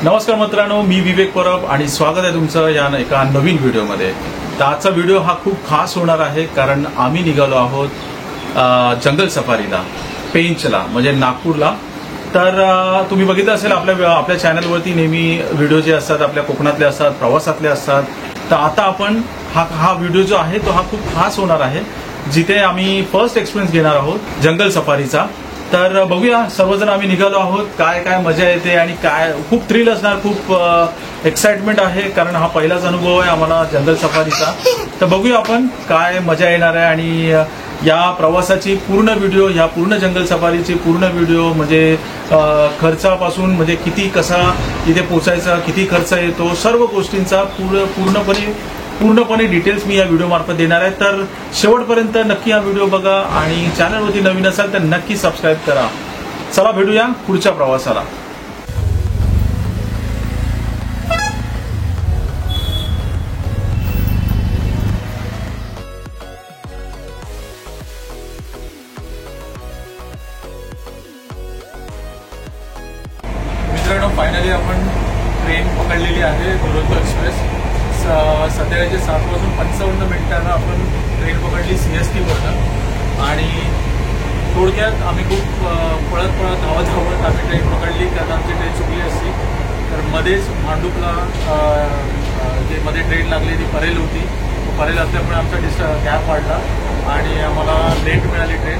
नमस्कार मित्रांनो, मी विवेक परब आणि स्वागत आहे तुमचं या एका नवीन व्हिडिओमध्ये। तर आजचा व्हिडिओ हा खूप खास होणार आहे कारण आम्ही निघालो आहोत जंगल सफारीला, पेंचला म्हणजे नागपूरला। तर तुम्ही बघितलं असेल आपल्या चॅनलवरती नेहमी व्हिडिओ जे असतात आपल्या कोकणातले असतात, प्रवासातले असतात। तर आता आपण हा व्हिडिओ जो आहे तो हा खूप खास होणार आहे, जिथे आम्ही फर्स्ट एक्सपिरियन्स घेणार आहोत जंगल सफारीचा। तर बघूया, सर्वजण आम्ही निघालो आहोत, काय काय मजा येते आणि काय खूप थ्रिल असणार, खूप एक्साइटमेंट आहे कारण हा पहिलाच अनुभव आहे आम्हाला जंगल सफारीचा। तर बघूया आपण काय मजा येणार आहे आणि या प्रवासाची पूर्ण व्हिडिओ, या पूर्ण जंगल सफारीची पूर्ण व्हिडिओ म्हणजे खर्चापासून म्हणजे किती कसा इथे पोहोचायचा, किती खर्च येतो, सर्व गोष्टींचा पूर्णपणे डिटेल्स मी या व्हिडिओ मार्फत देणार आहे। तर शेवटपर्यंत नक्की हा व्हिडिओ बघा आणि चॅनलवरती नवीन असाल तर नक्की सबस्क्राईब करा। चला भेटूया पुढच्या प्रवासाला। मित्रांनो, फायनली आपण ट्रेन पकडलेली आहे, दुरंतो एक्सप्रेस। संध्याकाळचे 7:55 आपण ट्रेन पकडली CST वरनं आणि थोडक्यात आम्ही खूप पळत धावत आम्ही ट्रेन पकडली कारण आमची ट्रेन चुकली असती। तर मध्येच भांडूपला जे मध्ये ट्रेन लागली ती परेल होती, परेल असल्यामुळे आमचा गॅप वाढला आणि आम्हाला लेट मिळाली ट्रेन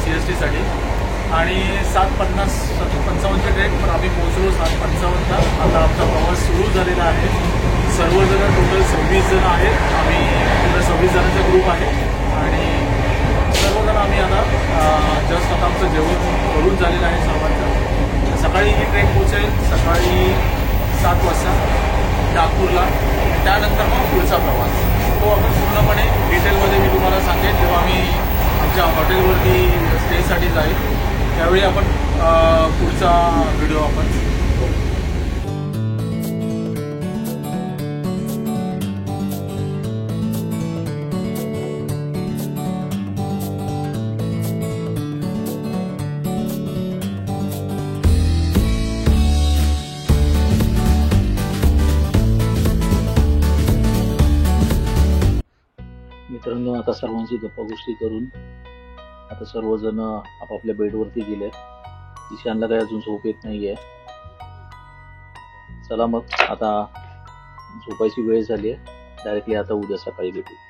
CSTसाठी आणि 7:55ची ट्रेन, पण आम्ही पोहोचलो 7:55ला। आता आमचा प्रवास सुरू झालेला आहे। सर्वजण टोटल 26 जण आहेत, आम्ही पूर्ण 26 जणांचा ग्रुप आहे आणि सर्वजण आम्ही आता जस्ट आता आमचं जेवण करून झालेलं आहे सर्वांचं। सकाळी ही ट्रेन पोहोचेल सकाळी 7 वाजता नागपूरला। त्यानंतर मग पुढचा प्रवास तो आपण पूर्णपणे डिटेलमध्ये मी तुम्हाला सांगेन जेव्हा आम्ही आमच्या हॉटेलवरती स्टेसाठी जाईल त्यावेळी आपण पुढचा व्हिडिओ आपण मित्रांनो, आता सर्वांची गप्पागोष्टी करून आता सर्वजण आपापल्या बेडवरती गेले। ईशानला काही अजून झोप येत नाहीये। चला मग आता झोपायची वेळ झाली आहे, डायरेक्टली आता उद्या सकाळी भेटू।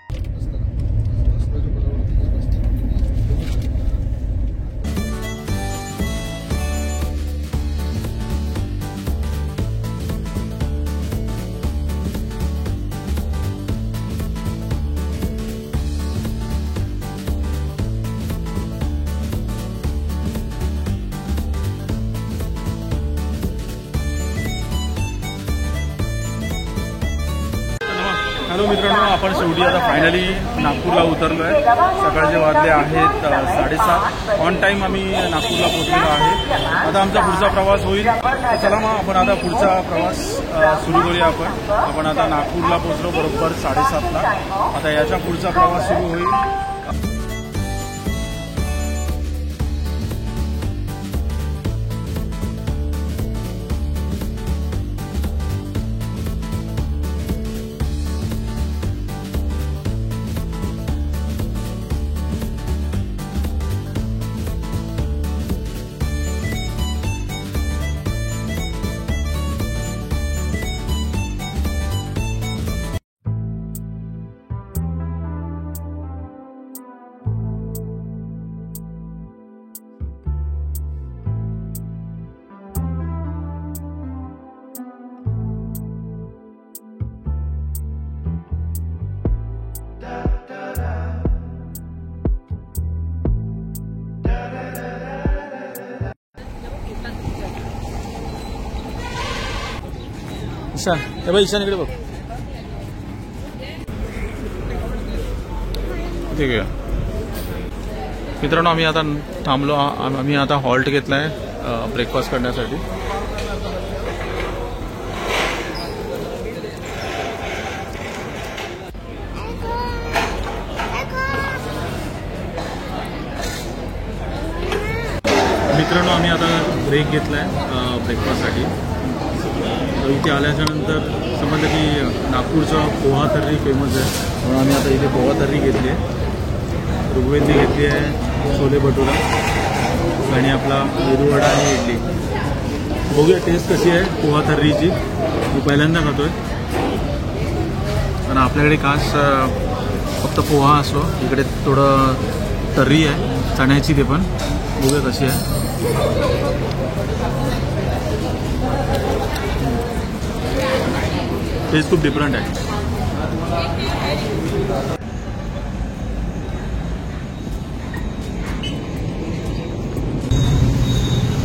हॅलो मित्रांनो, आपण शेवटी आता फायनली नागपूरला उतरलो आहे। सकाळचे वाजले आहेत 7:30। ऑन टाईम आम्ही नागपूरला पोहोचलेलो आहे। आता आमचा पुढचा प्रवास होईल। चला मग आपण आता पुढचा प्रवास सुरू करूया। आपण आता नागपूरला पोहोचलो बरोबर 7:30ला। आता याच्या पुढचा प्रवास सुरू होईल। ईशान, हे बघ ईशान इकडे बघ। ठीक आहे मित्रांनो, आम्ही आता थांबलो, आम्ही आता हॉल्ट घेतलाय ब्रेकफास्ट करण्यासाठी। मित्रांनो, आम्ही आता ब्रेक घेतला आहे ब्रेकफास्टसाठी. तर इथे आल्याच्यानंतर समजलं की नागपूरचं पोहा तर्री फेमस आहे, म्हणून आम्ही आता इथे पोहा तर्री घेतली आहे. ऋग्वेदने घेतली आहे छोले भटुरा आणि आपला मेदूवडा आणि इडली. बघूया टेस्ट कशी आहे पोहा तर्रीची. मी पहिल्यांदा खातोय आणि आपल्याकडे खास फक्त पोहा असतो, इकडे थोडं तर्री आहे चण्याची, ते पण बघूया कशी आहे. टेस्ट खूप डिफरंट आहे.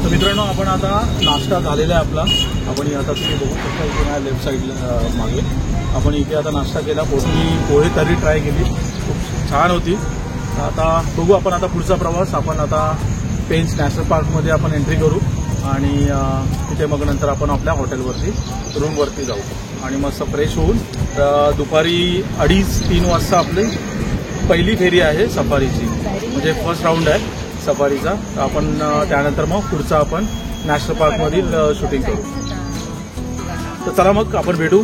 तर मित्रांनो, आपण आता नाश्ता झालेला आहे आपला. आपण आता तुम्ही बघू शकता इथे माझ्या लेफ्ट साईडला मागे आपण इथे आता नाश्ता केला. पोहे तर्री ट्राय केली, खूप छान होती. आता बघू आपण आता पुढचा प्रवास. आपण आता पेंच नॅशनल पार्कमध्ये आपण एंट्री करू आणि तिथे मग नंतर आपण आपल्या हॉटेलवरती रूमवरती जाऊ आणि मस्त फ्रेश होऊन दुपारी 2:30-3 वाजता आपली पहिली फेरी आहे सफारीची, म्हणजे फर्स्ट राऊंड आहे सफारीचा. तर आपण त्यानंतर मग पुढचा आपण नॅशनल पार्कमधील शूटिंग करू. तर चला मग आपण भेटू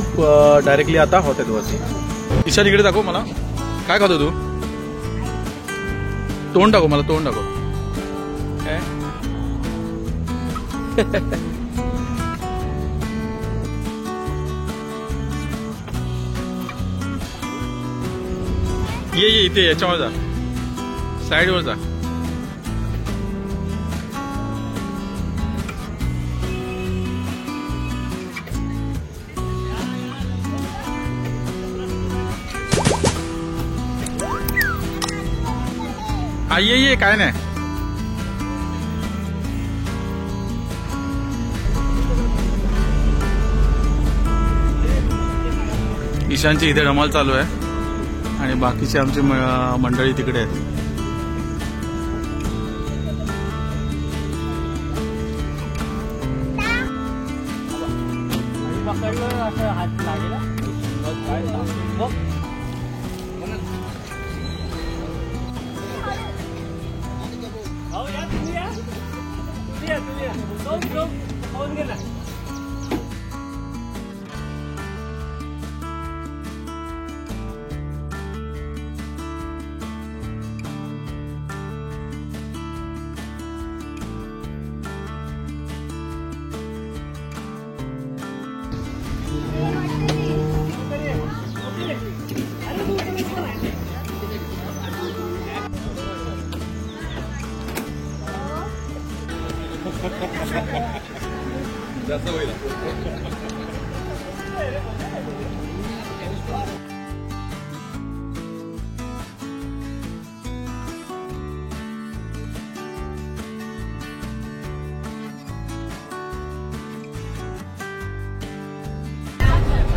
डायरेक्टली आता हॉटेलवरती. ईशान इकडे दाखव मला, काय खातो तू? तोंड टाकू, मला तोंड टाकू. ये इथे याच्यावर जा, साईडवर जा. ये काय नाही. ईशानची इथे धमाल चालू आहे आणि बाकीचे आमची मंडळी तिकडे आहेत. जास्त होईल.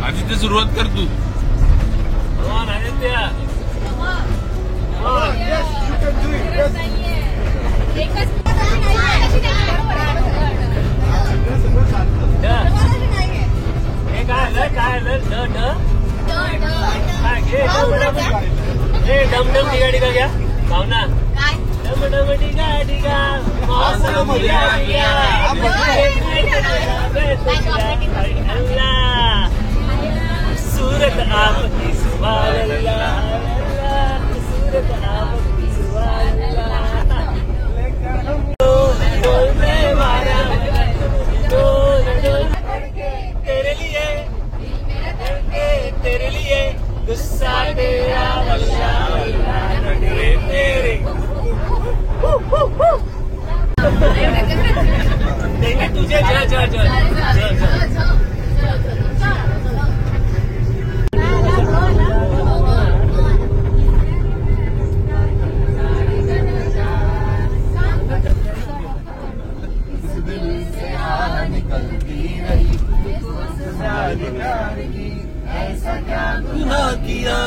आदित्य सुरुवात कर तू. डमडम डिगा डिगा क्या भावना डमडम डिगा डिगा मौसम डिगा डिगा सूरत आपकी सुभान अल्लाह, सूरत आपकी सुभान अल्लाह. तेरे लिए गुस्सा तेरा वल्ला वल्ला नखरे तेरे. देंगे तुझे. जा जा जा ऐसा क्या गुनाह किया.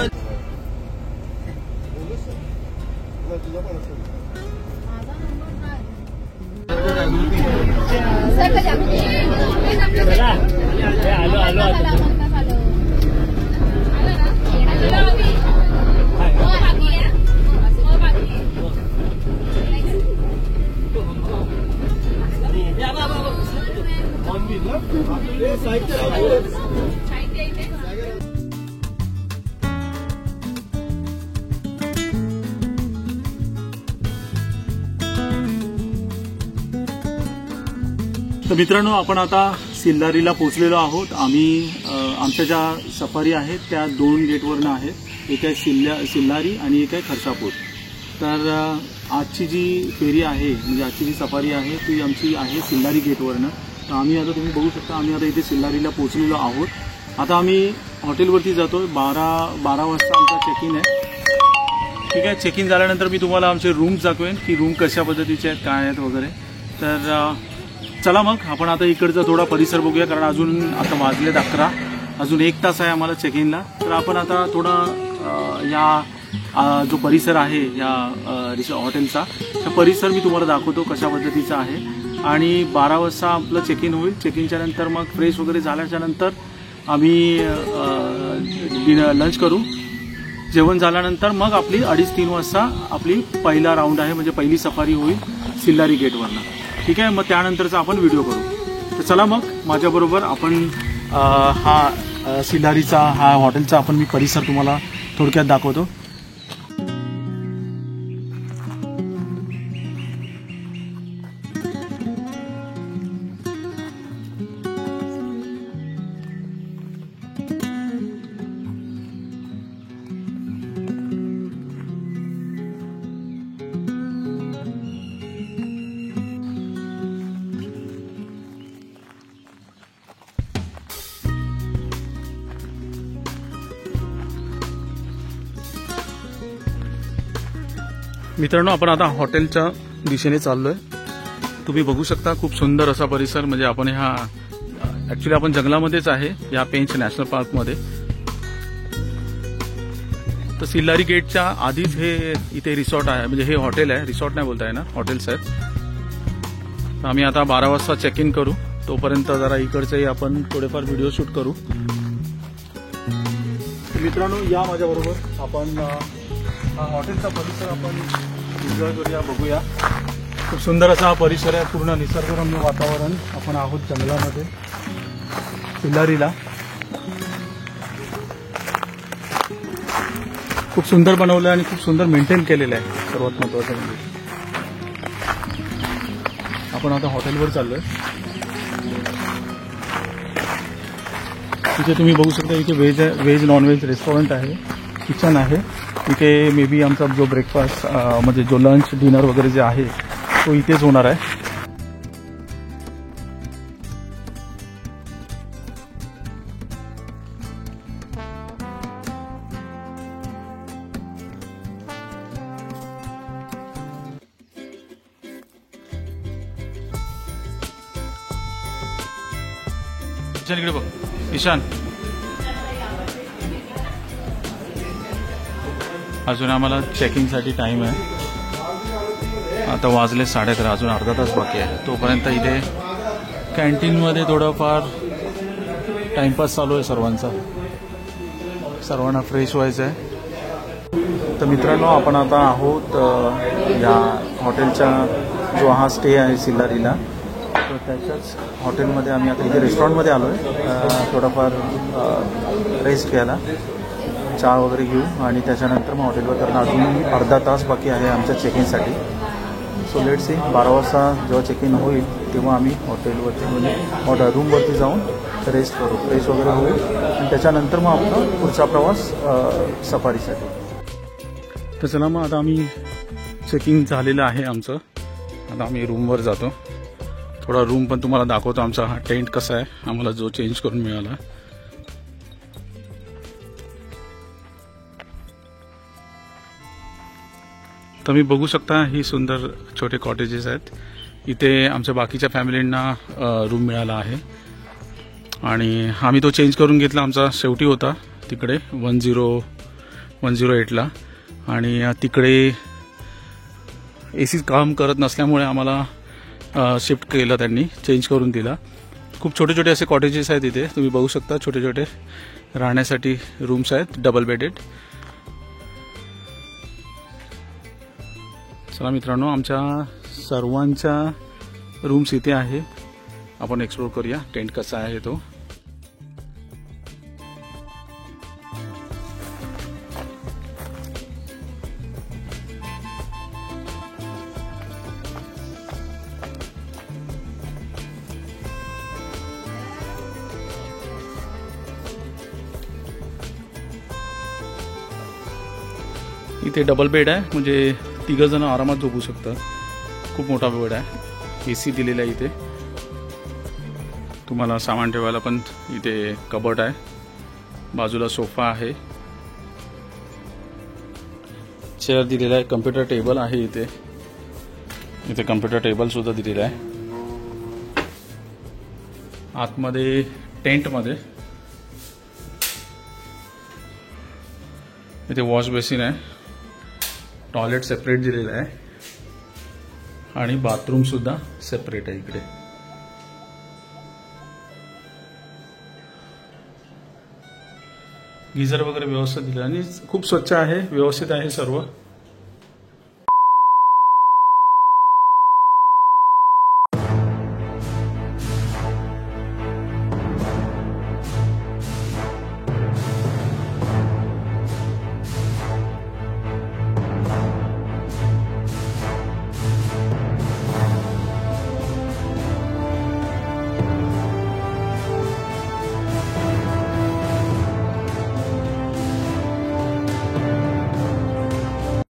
आलो आलो आलो. तर मित्रांनो, आपण आता सिल्लारीला पोहोचलेलो आहोत. आम्ही आमच्या ज्या सफारी आहेत त्या 2 गेटवरनं आहेत. एक आहे सिल्लारी आणि एक आहे खरसापूर. तर आजची जी फेरी आहे म्हणजे आजची जी सफारी आहे ती आमची आहे सिल्लारी गेटवरनं. तर आम्ही आता तुम्ही बघू शकता आम्ही आता इथे सिल्लारीला पोहोचलेलो आहोत. आता आम्ही हॉटेलवरती जातो. 12 वाजता आमचा चेक इन आहे. ठीक आहे, चेक इन झाल्यानंतर मी तुम्हाला आमचे रूम्स दाखवेन की रूम कशा पद्धतीचे आहेत, काय आहेत वगैरे. तर चला मग आपण आता इकडचा थोडा परिसर बघूया, कारण अजून आता वाजलेत 11, अजून 1 तास आहे आम्हाला चेक इनला. तर आपण आता थोडा जो परिसर आहे या हॉटेलचा तो परिसर मी तुम्हाला दाखवतो कशा पद्धतीचा आहे. आणि 12 वाजता आपलं चेक इन होईल. चेक इनच्या नंतर मग फ्रेश वगैरे झाल्याच्या नंतर आम्ही लंच करू. जेवण झाल्यानंतर मग आपली 2:30-3 वाजता आपली पहिला राऊंड आहे, म्हणजे पहिली सफारी होईल सिल्लारी गेटवरनं. ठीक आहे, मग त्यानंतरचा आपण व्हिडिओ करू. तर चला मग माझ्याबरोबर आपण हा सिल्लारीचा हा हॉटेलचा आपण मी परिसर तुम्हाला थोडक्यात दाखवतो. मित्रांनो, आपण आता हॉटेलच्या दिशेने चाललोय. तुम्ही बघू शकता खूप सुंदर असा परिसर. म्हणजे आपण ऍक्च्युली आपण जंगलामध्येच आहे या पेंच नॅशनल पार्कमध्ये. तर सिल्लारी गेटच्या आधीच हे इथे रिसॉर्ट आहे, म्हणजे हे हॉटेल आहे, रिसॉर्ट नाही बोलताय ना, हॉटेल्स आहेत. आम्ही आता 12 वाजता चेक इन करू. तोपर्यंत जरा इकडचेही आपण थोडेफार व्हिडिओ शूट करू. मित्रांनो, या माझ्याबरोबर आपण हा हॉटेलचा परिसर आपण एन्जॉय करूया, बघूया. खूप सुंदर असा हा परिसर आहे, पूर्ण निसर्गरम्य वातावरण. आपण आहोत जंगलामध्ये सिल्लारीला. खूप सुंदर बनवलं आहे आणि खूप सुंदर मेंटेन केलेलं आहे. सर्वात महत्त्वाचं म्हणजे आपण आता हॉटेलवर चाललोय. इथे तुम्ही बघू शकता इथे व्हेज नॉनव्हेज रेस्टॉरंट आहे, किचन आहे. इथे मे बी आमचा जो ब्रेकफास्ट म्हणजे जो लंच डिनर वगैरे जे आहे तो इथेच होणार आहे. ईशान इकडे बघ. ईशान, अजून आम्हाला चेकिंगसाठी टाईम आहे. आता वाजले 11:30, अजून अर्धा तास बाकी आहे. तोपर्यंत इथे कॅन्टीनमध्ये थोडाफार टाईमपास चालू आहे सर्वांचा. सर्वांना फ्रेश व्हायचं आहे. तर मित्रांनो, आपण आता आहोत या हॉटेलच्या जो हा स्टे आहे सिल्लारीला, तर त्याच्याच हॉटेलमध्ये आम्ही आता इथे रेस्टॉरंटमध्ये आलो आहे. थोडाफार रेस्ट घ्यायला, चहा वगैरे घेऊ आणि त्याच्यानंतर मग हॉटेलवर, कारण अजून अर्धा तास बाकी आहे आमच्या चेक इनसाठी. सो लेट्स सी 12 वाजता जेव्हा चेक इन होईल तेव्हा आम्ही हॉटेलवरती म्हणजे रूमवरती जाऊन रेस्ट करू, फ्रेश वगैरे होईल आणि त्याच्यानंतर मग आपला पुढचा प्रवास सफारीसाठी. तर चला मग आता आम्ही चेकिंग झालेलं आहे आमचं. आता आम्ही रूमवर जातो. थोडा रूम पण तुम्हाला दाखवतो. आमचा हा टेंट कसा आहे, आम्हाला जो चेंज करून मिळाला. तर मी बघू शकता ही सुंदर छोटे कॉटेजेस आहेत. इथे आमच्या बाकीच्या फॅमिलींना रूम मिळाला आहे आणि आम्ही तो चेंज करून घेतला. आमचा शेवटी होता तिकडे 108ला आणि तिकडे AC काम करत नसल्यामुळे आम्हाला शिफ्ट केलं, त्यांनी चेंज करून दिला. खूप छोटे छोटे असे कॉटेजेस आहेत इथे, तुम्ही बघू शकता. छोटे छोटे राहण्यासाठी रूम्स आहेत, डबल बेडेड. चला मित्रांनो, आमच्या सर्वांच्या रूम्स इथे आहे. आपण एक्सप्लोर करूया टेंट कसा आहे तो. इथे डबल बेड आहे, म्हणजे 3 जण आरामात झोपू शकतात. खूप मोठा बेड आहे. AC दिलेला आहे इथे. तुम्हाला सामान ठेवायला पण इथे कबर्ड आहे. बाजूला सोफा आहे. चेअर दिलेला आहे. कम्प्युटर टेबल आहे इथे. इथे कम्प्युटर टेबल सुद्धा दिलेला आहे. आतमध्ये टेंटमध्ये इथे वॉश बेसिन आहे. टॉयलेट सेपरेट दिलेलं आहे आणि बाथरूम सुद्धा सेपरेट आहे इकडे. गीझर वगैरे व्यवस्थित दिलं आणि खूप स्वच्छ आहे, व्यवस्थित आहे सर्व.